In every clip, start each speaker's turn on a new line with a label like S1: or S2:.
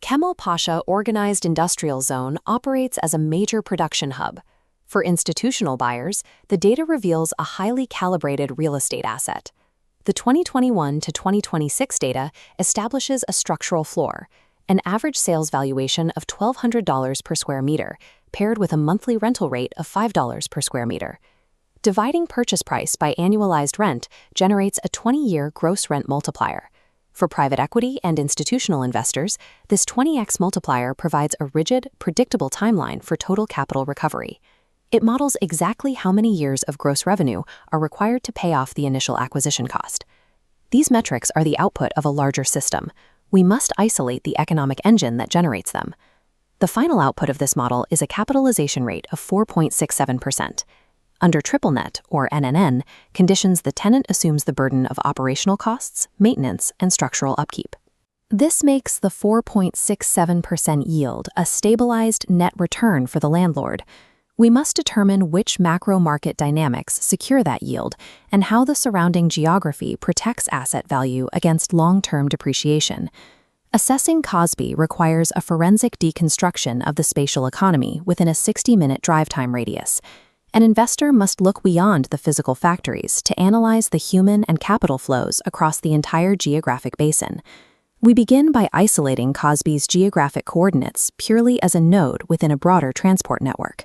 S1: Kemalpasa Organized Industrial Zone operates as a major production hub. For institutional buyers, the data reveals a highly calibrated real estate asset. The 2021 to 2026 data establishes a structural floor, an average sales valuation of $1,200 per square meter, paired with a monthly rental rate of $5 per square meter. Dividing purchase price by annualized rent generates a 20-year gross rent multiplier. For private equity and institutional investors, this 20x multiplier provides a rigid, predictable timeline for total capital recovery. It models exactly how many years of gross revenue are required to pay off the initial acquisition cost. These metrics are the output of a larger system. We must isolate the economic engine that generates them. The final output of this model is a capitalization rate of 4.67%. Under triple net, or NNN, conditions the tenant assumes the burden of operational costs, maintenance, and structural upkeep. This makes the 4.67% yield a stabilized net return for the landlord. We must determine which macro market dynamics secure that yield and how the surrounding geography protects asset value against long-term depreciation. Assessing KOSBI requires a forensic deconstruction of the spatial economy within a 60-minute drive time radius. An investor must look beyond the physical factories to analyze the human and capital flows across the entire geographic basin. We begin by isolating KOSBI's geographic coordinates purely as a node within a broader transport network.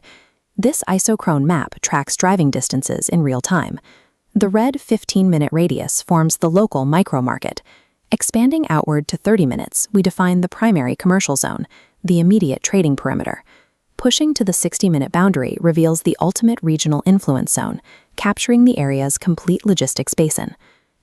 S1: This isochrone map tracks driving distances in real time. The red 15-minute radius forms the local micro-market. Expanding outward to 30 minutes, we define the primary commercial zone, the immediate trading perimeter. Pushing to the 60-minute boundary reveals the ultimate regional influence zone, capturing the area's complete logistics basin.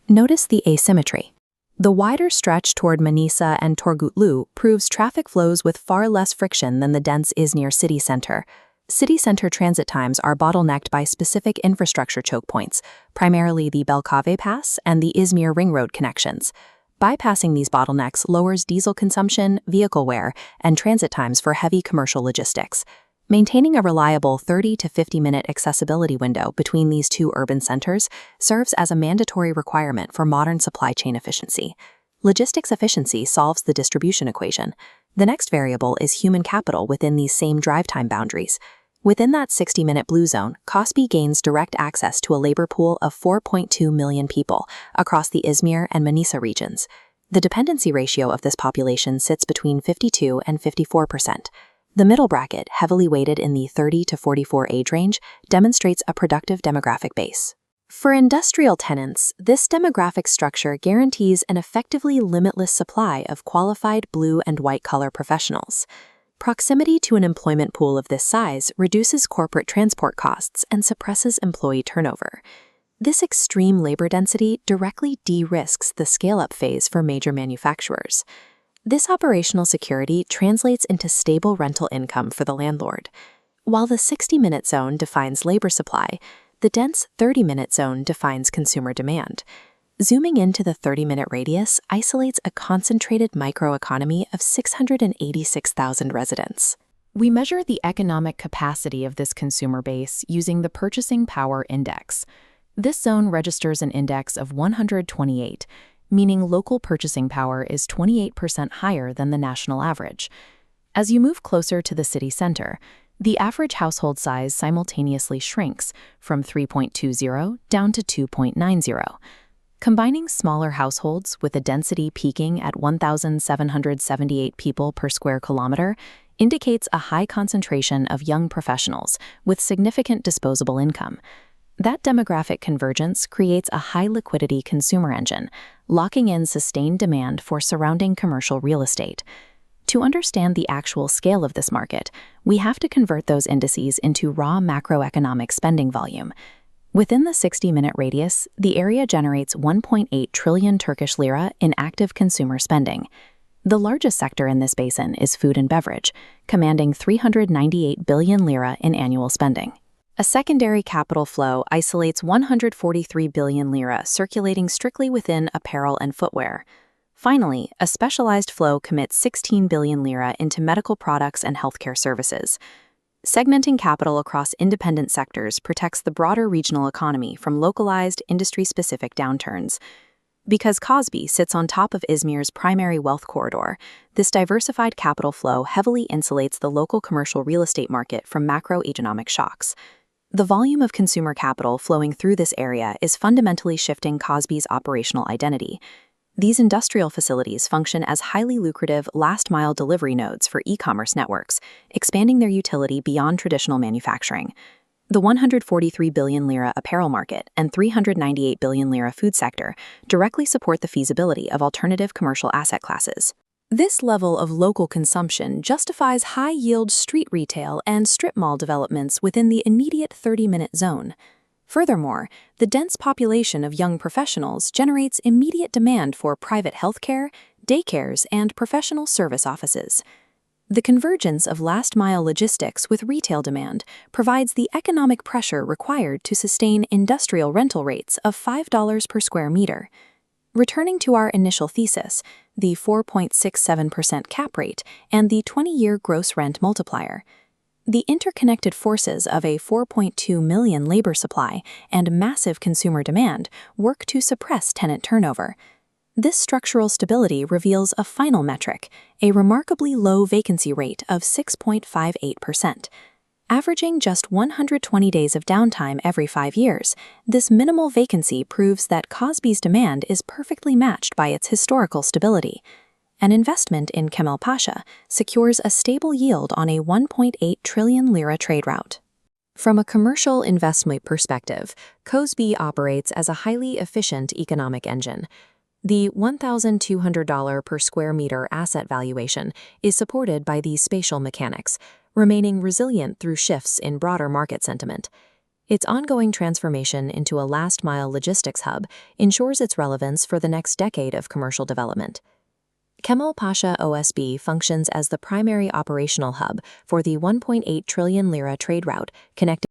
S1: Notice the asymmetry. The wider stretch toward Manisa and Turgutlu proves traffic flows with far less friction than the dense Izmir city center. City center transit times are bottlenecked by specific infrastructure choke points, primarily the Belkave Pass and the Izmir Ring Road connections. Bypassing these bottlenecks lowers diesel consumption, vehicle wear, and transit times for heavy commercial logistics. Maintaining a reliable 30 to 50-minute accessibility window between these two urban centers serves as a mandatory requirement for modern supply chain efficiency. Logistics efficiency solves the distribution equation. The next variable is human capital within these same drive time boundaries. Within that 60-minute blue zone, KOSBI gains direct access to a labor pool of 4.2 million people across the Izmir and Manisa regions. The dependency ratio of this population sits between 52 and 54%. The middle bracket, heavily weighted in the 30 to 44 age range, demonstrates a productive demographic base. For industrial tenants, this demographic structure guarantees an effectively limitless supply of qualified blue and white-collar professionals. Proximity to an employment pool of this size reduces corporate transport costs and suppresses employee turnover. This extreme labor density directly de-risks the scale-up phase for major manufacturers. This operational security translates into stable rental income for the landlord. While the 60-minute zone defines labor supply, the dense 30-minute zone defines consumer demand. Zooming into the 30-minute radius isolates a concentrated microeconomy of 686,000 residents. We measure the economic capacity of this consumer base using the Purchasing Power Index. This zone registers an index of 128, meaning local purchasing power is 28% higher than the national average. As you move closer to the city center, the average household size simultaneously shrinks from 3.20 down to 2.90. Combining smaller households with a density peaking at 1,778 people per square kilometer indicates a high concentration of young professionals with significant disposable income. That demographic convergence creates a high-liquidity consumer engine, locking in sustained demand for surrounding commercial real estate. To understand the actual scale of this market, we have to convert those indices into raw macroeconomic spending volume. Within the 60-minute radius, the area generates 1.8 trillion Turkish lira in active consumer spending. The largest sector in this basin is food and beverage, commanding 398 billion lira in annual spending. A secondary capital flow isolates 143 billion lira circulating strictly within apparel and footwear. Finally, a specialized flow commits 16 billion lira into medical products and healthcare services. Segmenting capital across independent sectors protects the broader regional economy from localized, industry-specific downturns. Because KOSBI sits on top of Izmir's primary wealth corridor, this diversified capital flow heavily insulates the local commercial real estate market from macroeconomic shocks. The volume of consumer capital flowing through this area is fundamentally shifting KOSBI's operational identity. These industrial facilities function as highly lucrative last-mile delivery nodes for e-commerce networks, expanding their utility beyond traditional manufacturing. The 143 billion lira apparel market and 398 billion lira food sector directly support the feasibility of alternative commercial asset classes. This level of local consumption justifies high-yield street retail and strip mall developments within the immediate 30-minute zone. Furthermore, the dense population of young professionals generates immediate demand for private healthcare, daycares, and professional service offices. The convergence of last-mile logistics with retail demand provides the economic pressure required to sustain industrial rental rates of $5 per square meter. Returning to our initial thesis, the 4.67% cap rate and the 20-year gross rent multiplier, the interconnected forces of a 4.2 million labor supply and massive consumer demand work to suppress tenant turnover. This structural stability reveals a final metric, a remarkably low vacancy rate of 6.58%. Averaging just 120 days of downtime every 5 years, this minimal vacancy proves that KOSBI's demand is perfectly matched by its historical stability. An investment in Kemalpasa secures a stable yield on a 1.8 trillion lira trade route. From a commercial investment perspective, KOSBI operates as a highly efficient economic engine. The $1,200 per square meter asset valuation is supported by these spatial mechanics, remaining resilient through shifts in broader market sentiment. Its ongoing transformation into a last-mile logistics hub ensures its relevance for the next decade of commercial development. Kemalpasa OSB functions as the primary operational hub for the 1.8 trillion lira trade route connecting